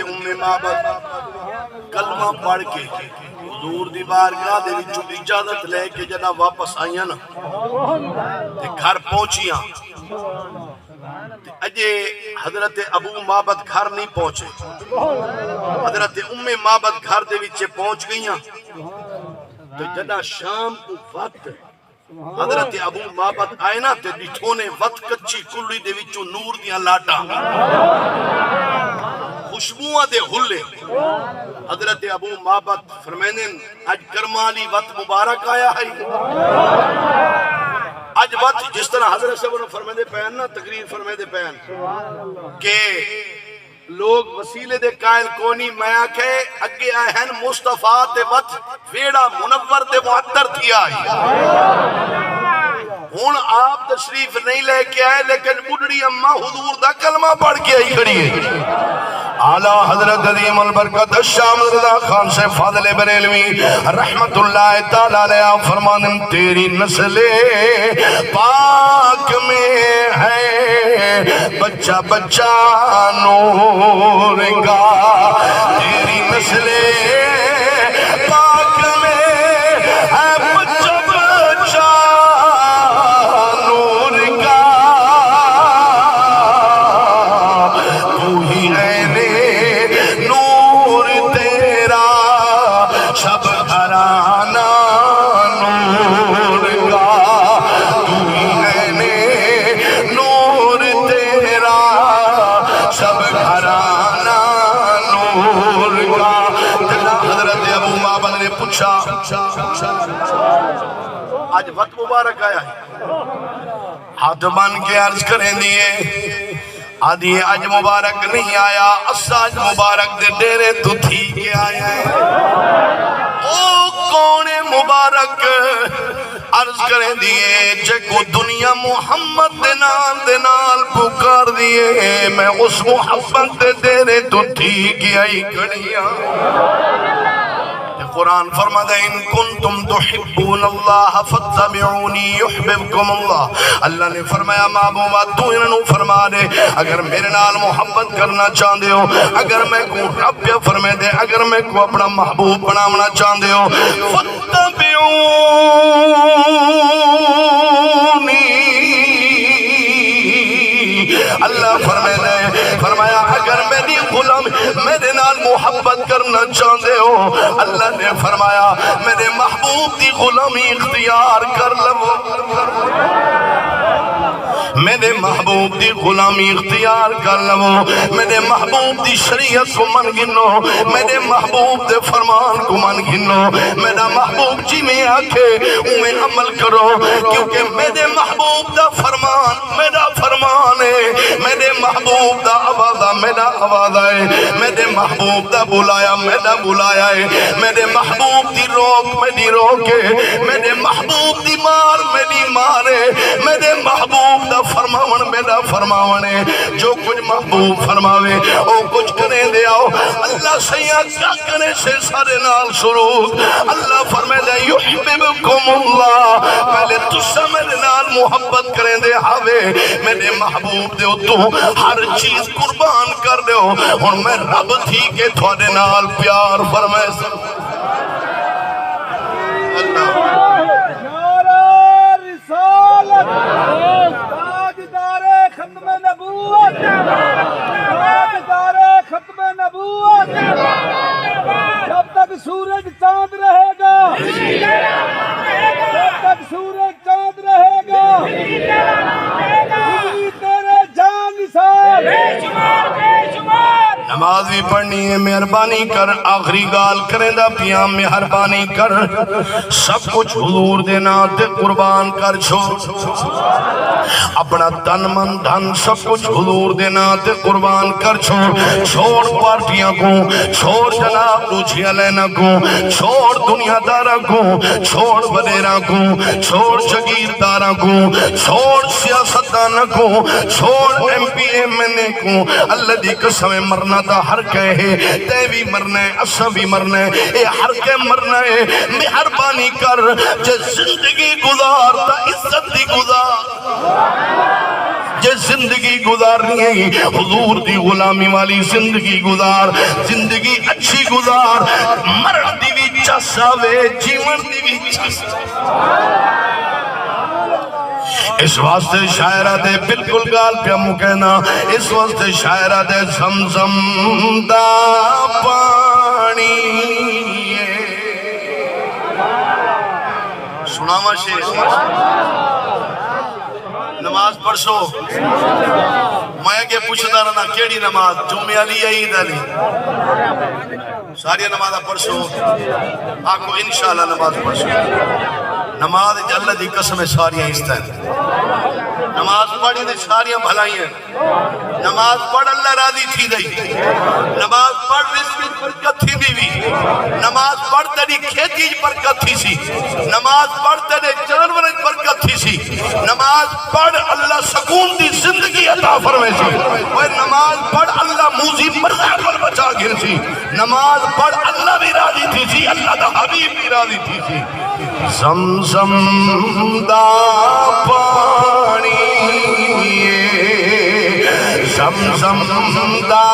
معبد کلمہ پڑھ کے حضور دی بارگاہ دے وچوں اجازت لے کے جنا واپس آئیاں نا تے گھر پہنچیاں اجے حضرت ابو معبد گھر نہیں پہنچے، حضرت معبد گھر دے وچے پہنچ گئیاں تے جنا شام کو وقت حضرت ابو معبد آئے نا تے ڈٹھو نے وقت کچی کلی دے وچوں نور دیاں لاٹاں خوشبوئاں دے ہلے حضرت ابو معبد فرمائنن اج کرمالی وقت مبارک آیا ہے اج وقت جس طرح حضرت صاحب نے فرمائے دے پہن نا تقریر فرمائے دے پہن کہ لوگ وسیلے دے قائل کونی میں آکھے اگے آئے ہیں مصطفیٰ تے وقت ویڑا منور تے معطر تھی آئی ہون آپ تشریف نہیں لے کے آئے لیکن بڑھڑی اممہ حضور دا کلمہ پڑھ کے آئی کھڑی ہے اعلیٰ حضرت عظیم البرکت الشام رضا خان سے فاضل بریلوی رحمت اللہ تعالیٰ علیہ فرمانن تیری نسل پاک میں ہے بچہ بچہ نور گا تیری نسل پاک میں ہے بچہ بچہ نور گا تو ہی عین نور تیرا شب گھرانہ نور گا تو ہی عین نور تیرا شب گھرانہ نور گا جناب حضرت ابو معبد نے پوچھا آج وقت مبارک آیا ہے ہاتھ بن کے عرض کریں دیئے آدھی آج مبارک نہیں آیا آج مبارک دے ڈیرے تو تھی کے آیا ہے او کون مبارک عرض کریں دیئے جگو دنیا محمد دنال پکار دیئے میں اس محمد دے ڈیرے تو تھی کے آئی کھڑیاں قرآن فرماتا ہے ان کنتم تحبون اللہ فاتبعونی یحببکم اللہ اللہ نے فرمایا محبوبہ تو انہوں فرما دے اگر میرے نال محبت کرنا چاہتے ہو اگر میں کو رب یا فرمائے دے اگر میں کو اپنا محبوب بناونا چاہتے ہو فاتبعونی اللہ فرمایا اگر میری غلام میرے نال محبت کرنا چاہتے ہو اللہ نے فرمایا میرے محبوب دی غلامی اختیار کر لو میرے محبوب دی غلامی اختیار کر لو میرے محبوب دی شریعت کو من گنو میرے محبوب دے فرمان کو من گنو میرا محبوب جی میں آکھے انہیں عمل کرو کیونکہ میرے محبوب دا فرمان میرا فرمان ہے میرے محبوب دا آوازہ میرا آوازہ ہے میرے محبوب دا بلایا میرا بلایا ہے میرے محبوب دی روک میری روکے میرے محبوب دی مار میری مارے میرے محبوب دا فرماون میرا فرماون ہے جو کچھ محبوب فرماوے او کچھ کریں دے آؤ اللہ سیاد کیا کرنے سے سارے نال سرود اللہ فرمائے دے یحببکم اللہ پہلے تسا میرے نال محبت کریں دے ہاوے میرے محبوب دے تو ہر چیز قربان کر دے ہو اور میں رب تھی کہ تھوڑے نال پیار فرمائے اللہ رسالت تاجدار ختم نبوت تاجدار ختم نبوت جب تک سورج چاند رہے گا جب تک سورج چاند رہے گا تیرے جان نثار نماز بھی پڑھنی ہے مہربانی کر آخری گال کریں دا پیام مہربانی کر سب کچھ حضور دینا تے قربان کر چھوڑ اپنا تن من دھن سب کچھ حضور دینا تے قربان کر چھوڑ پارٹیاں کو چھوڑ جناب دوچیاں لینا کو چھوڑ دنیا دارہ کو چھوڑ بدیرہ کو چھوڑ شگیر دارہ کو چھوڑ سیاست دانہ کو چھوڑ ایم پی ایم این اے کو اللہ دی قسم مرنا تا ہر کہے تے بھی مرنا ہے اسا بھی مرنا ہے اے ہر کے مرنا ہے مہربانی کر جے زندگی گزار تا عزت دی گزار جے زندگی گزارنی ہے حضور دی غلامی والی زندگی گزار، زندگی اچھی گزار، مرن دی بھی چسا وے جیون دی بھی چسا۔ اس واسطے شاعرہ دے بالکل گال پیا مکینا، اس واسطے شاعرہ دے زمزم دا پانی سناوا شیر نماز پڑھ سو میں کہ پوچھتا رہنا کیڑی نماز جمعہ علی عید علی ساری نماز پڑھ سو آکو انشاءاللہ نماز پڑھ سو نماز اللہ دی قسم ساریاں اس طرح نماز پڑھی دے ساریاں بھلائی ہیں نماز پڑھ اللہ راضی تھی دئی نماز پڑھ رزق برکت تھی دیوی نماز پڑھ تیری کھیتی برکت تھی سی نماز پڑھ تیرے جانور برکت تھی سی نماز پڑھ اللہ سکون دی زندگی عطا فرمائے سی اور نماز پڑھ اللہ موزی مرزا پر بچا گر سی نماز پڑھ اللہ بھی راضی تھی سی اللہ دا حبیب بھی راضی تھی سی زمزم دا پانی زمزم دا